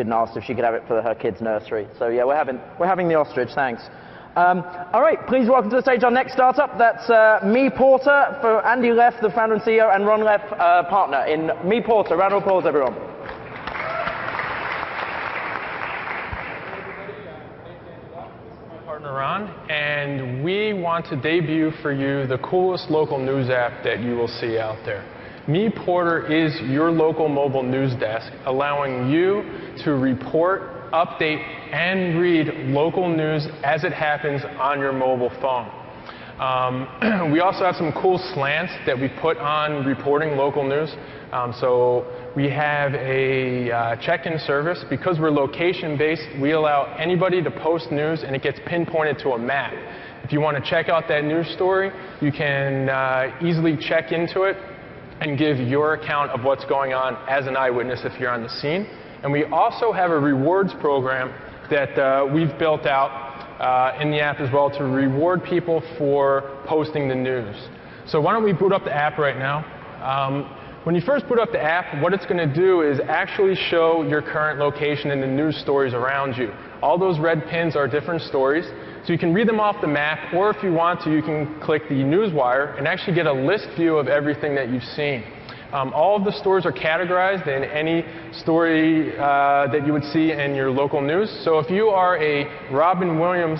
and asked if she could have it for her kid's nursery. So yeah, we're having the ostrich. Thanks. All right, please welcome to the stage our next startup. That's Meporter, for Andy Leff, the founder and CEO, and Ron Leff, partner in Meporter. Round of applause, everyone. Partner Ron, and we want to debut for you the coolest local news app that you will see out there. Meporter is your local mobile news desk, allowing you to report, update, and read local news as it happens on your mobile phone. We also have some cool slants that we put on reporting local news. So we have a check-in service. Because we're location-based, we allow anybody to post news, and it gets pinpointed to a map. If you want to check out that news story, you can easily check into it and give your account of what's going on as an eyewitness if you're on the scene. And we also have a rewards program that we've built out in the app as well to reward people for posting the news. So why don't we boot up the app right now. When you first boot up the app, what it's going to do is actually show your current location and the news stories around you. All those red pins are different stories. So you can read them off the map, or if you want to, you can click the newswire and actually get a list view of everything that you've seen. All of the stories are categorized in any story that you would see in your local news. So if you are a Robin Williams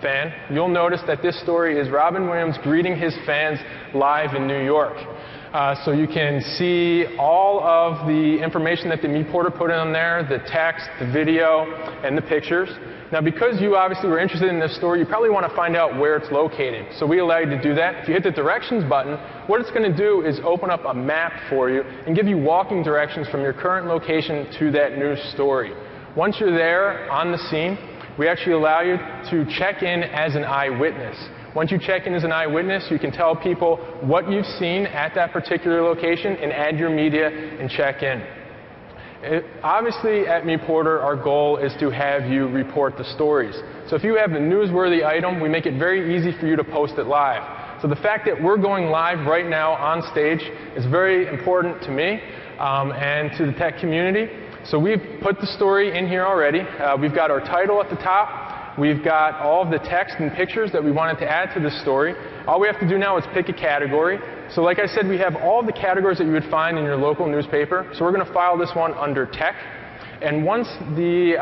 fan, you'll notice that this story is Robin Williams greeting his fans live in New York. So you can see all of the information that the Meporter put in there, the text, the video, and the pictures. Now, because you obviously were interested in this story, you probably want to find out where it's located. So we allow you to do that. If you hit the directions button, what it's going to do is open up a map for you and give you walking directions from your current location to that news story. Once you're there on the scene, we actually allow you to check in as an eyewitness. Once you check in as an eyewitness, you can tell people what you've seen at that particular location and add your media and check in. Obviously, at Meporter, our goal is to have you report the stories. So if you have a newsworthy item, we make it very easy for you to post it live. So the fact that we're going live right now on stage is very important to me and to the tech community. So we've put the story in here already. We've got our title at the top. We've got all of the text and pictures that we wanted to add to this story. All we have to do now is pick a category. So like I said, we have all the categories that you would find in your local newspaper. So we're going to file this one under tech. And once the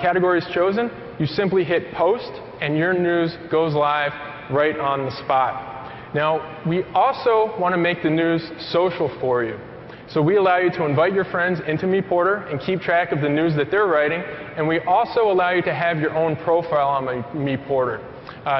category is chosen, you simply hit post, and your news goes live right on the spot. Now, we also want to make the news social for you. So we allow you to invite your friends into Meporter and keep track of the news that they're writing. And we also allow you to have your own profile on Meporter.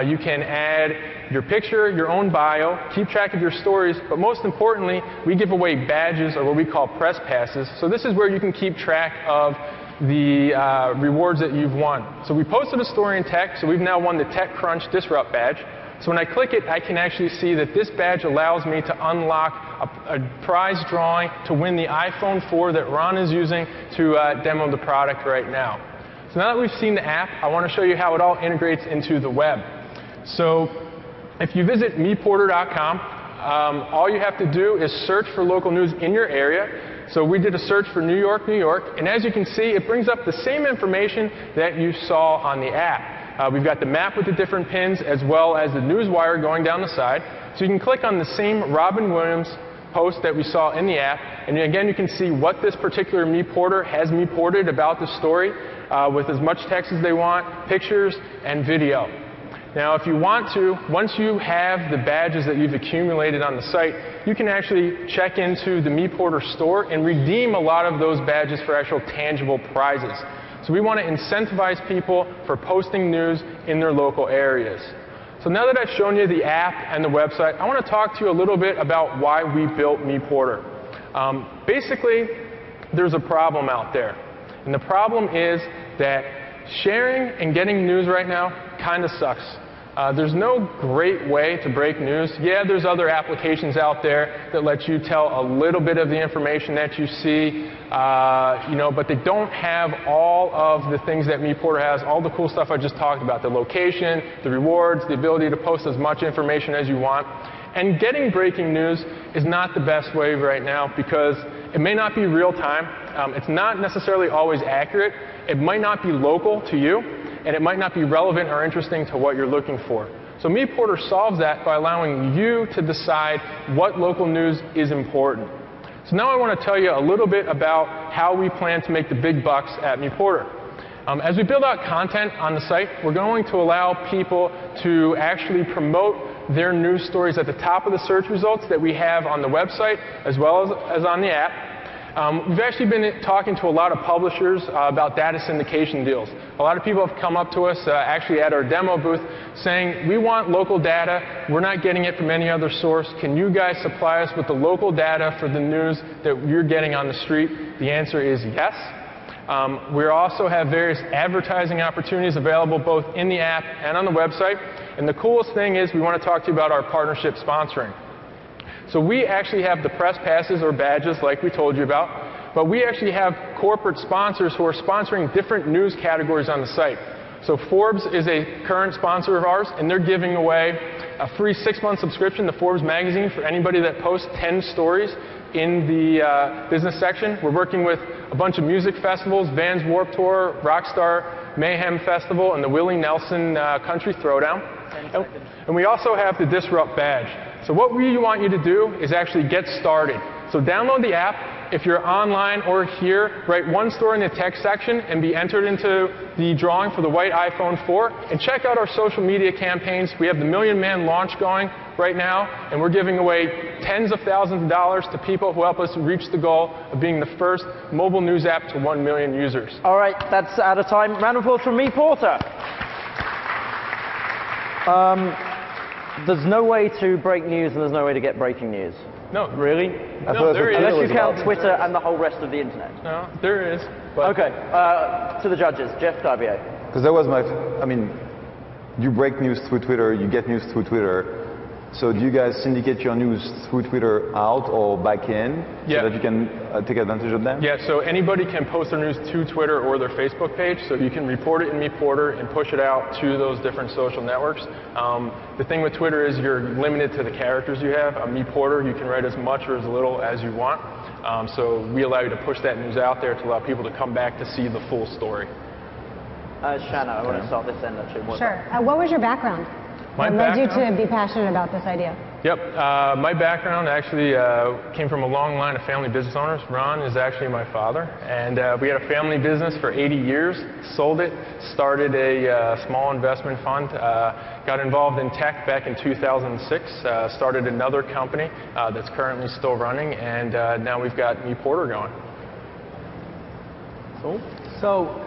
You can add your picture, your own bio, keep track of your stories, but most importantly, we give away badges, or what we call press passes. So this is where you can keep track of the rewards that you've won. So we posted a story in tech, so we've now won the TechCrunch Disrupt badge. So when I click it, I can actually see that this badge allows me to unlock a prize drawing to win the iPhone 4 that Ron is using to demo the product right now. So now that we've seen the app, I want to show you how it all integrates into the web. So if you visit meporter.com, all you have to do is search for local news in your area. So we did a search for New York, New York, and as you can see, it brings up the same information that you saw on the app. We've got the map with the different pins, as well as the newswire going down the side. So you can click on the same Robin Williams post that we saw in the app, and again, you can see what this particular Meporter has Meported about the story with as much text as they want, pictures, and video. Now, if you want to, once you have the badges that you've accumulated on the site, you can actually check into the Meporter store and redeem a lot of those badges for actual tangible prizes. So we want to incentivize people for posting news in their local areas. So now that I've shown you the app and the website, I want to talk to you a little bit about why we built Meporter. Basically, there's a problem out there. And the problem is that sharing and getting news right now kind of sucks. There's no great way to break news. Yeah, there's other applications out there that let you tell a little bit of the information that you see, but they don't have all of the things that Meporter has, all the cool stuff I just talked about, the location, the rewards, the ability to post as much information as you want. And getting breaking news is not the best way right now because It may not be real time. It's not necessarily always accurate. It might not be local to you, and it might not be relevant or interesting to what you're looking for. So Meporter solves that by allowing you to decide what local news is important. So now I want to tell you a little bit about how we plan to make the big bucks at Meporter. As we build out content on the site, we're going to allow people to actually promote their news stories at the top of the search results that we have on the website as well as on the app. We've actually been talking to a lot of publishers about data syndication deals. A lot of people have come up to us actually at our demo booth saying, we want local data, we're not getting it from any other source, can you guys supply us with the local data for the news that you're getting on the street? The answer is yes. We also have various advertising opportunities available both in the app and on the website. And the coolest thing is we want to talk to you about our partnership sponsoring. So we actually have the press passes or badges like we told you about, but we actually have corporate sponsors who are sponsoring different news categories on the site. So Forbes is a current sponsor of ours, and they're giving away a free 6-month subscription to Forbes magazine for anybody that posts 10 stories in the business section. We're working with a bunch of music festivals, Vans Warped Tour, Rockstar Mayhem Festival, and the Willie Nelson Country Throwdown. And we also have the Disrupt badge. So what we want you to do is actually get started. So download the app. If you're online or here, write one story in the text section and be entered into the drawing for the white iPhone 4. And check out our social media campaigns. We have the Million Man launch going right now, and we're giving away tens of thousands of dollars to people who help us reach the goal of being the first mobile news app to 1 million users. All right, that's out of time. Round of applause for Meporter. There's no way to break news and there's no way to get breaking news. No. Really? No, there is. Unless you count Twitter and the whole rest of the internet. No, there is. But okay, to the judges. Jeff Davier. Because that was I mean, you break news through Twitter, you get news through Twitter. So do you guys syndicate your news through Twitter out or back in so that you can take advantage of them? Yeah, so anybody can post their news to Twitter or their Facebook page, so you can report it in Meporter and push it out to those different social networks. The thing with Twitter is you're limited to the characters you have. On Meporter, you can write as much or as little as you want. So we allow you to push that news out there to allow people to come back to see the full story. Shanna, I want to start this end actually. Sure. What was your background? What led you to be passionate about this idea? Yep. My background actually came from a long line of family business owners. Ron is actually my father. And we had a family business for 80 years, sold it, started a small investment fund, got involved in tech back in 2006, started another company that's currently still running, and now we've got Meporter going. Cool. So,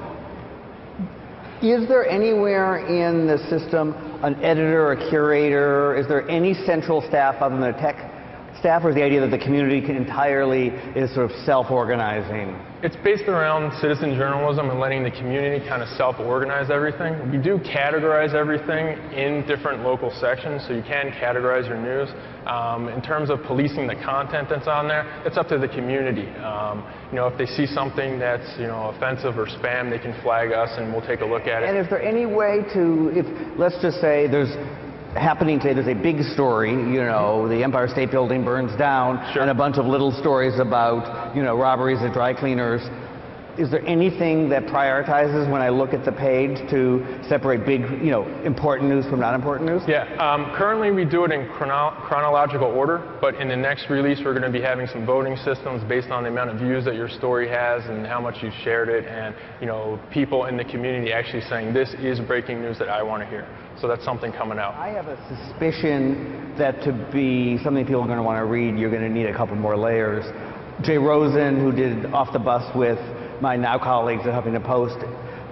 is there anywhere in the system an editor, a curator? Is there any central staff other than the tech staff, or is the idea that the community can entirely is sort of self-organizing? It's based around citizen journalism and letting the community kind of self-organize everything. We do categorize everything in different local sections, so you can categorize your news. In terms of policing the content that's on there, it's up to the community. You know, if they see something that's, you know, offensive or spam, they can flag us and we'll take a look at it. And is there any way to, if let's just say there's happening today, there's a big story, you know, the Empire State Building burns down, and a bunch of little stories about, you know, robberies at dry cleaners. Is there anything that prioritizes when I look at the page to separate big, you know, important news from not important news? Yeah, currently we do it in chronological order, but in the next release we're going to be having some voting systems based on the amount of views that your story has and how much you've shared it, and, you know, people in the community actually saying this is breaking news that I want to hear. So that's something coming out. I have a suspicion that to be something people are going to want to read, you're going to need a couple more layers. Jay Rosen, who did Off the Bus with my now colleagues at Huffington Post,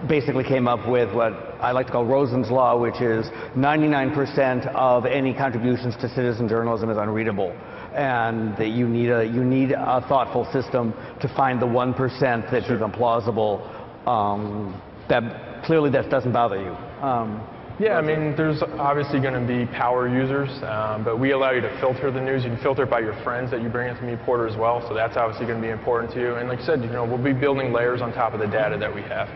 basically came up with what I like to call Rosen's Law, which is 99% of any contributions to citizen journalism is unreadable, and that you need a thoughtful system to find the 1% that's even plausible. That clearly that doesn't bother you. Yeah, I mean, there's obviously going to be power users, but we allow you to filter the news. You can filter it by your friends that you bring into Meporter as well, so that's obviously going to be important to you. And like I said, you know, we'll be building layers on top of the data that we have.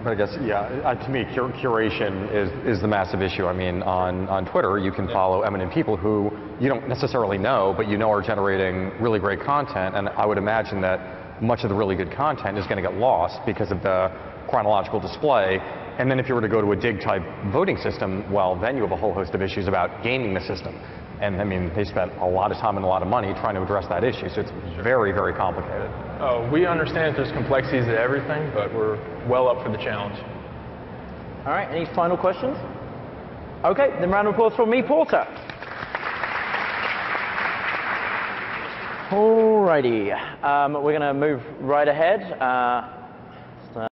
But I guess, yeah, to me, curation is the massive issue. I mean, on Twitter, you can follow eminent people who you don't necessarily know, but you know are generating really great content, and I would imagine that much of the really good content is going to get lost because of the chronological display. And then if you were to go to a dig-type voting system, well, then you have a whole host of issues about gaming the system. And I mean, they spent a lot of time and a lot of money trying to address that issue, so it's very, very complicated. Oh, we understand there's complexities to everything, but we're well up for the challenge. All right, any final questions? Okay, then round of applause for Meporter. Alrighty, we're going to move right ahead.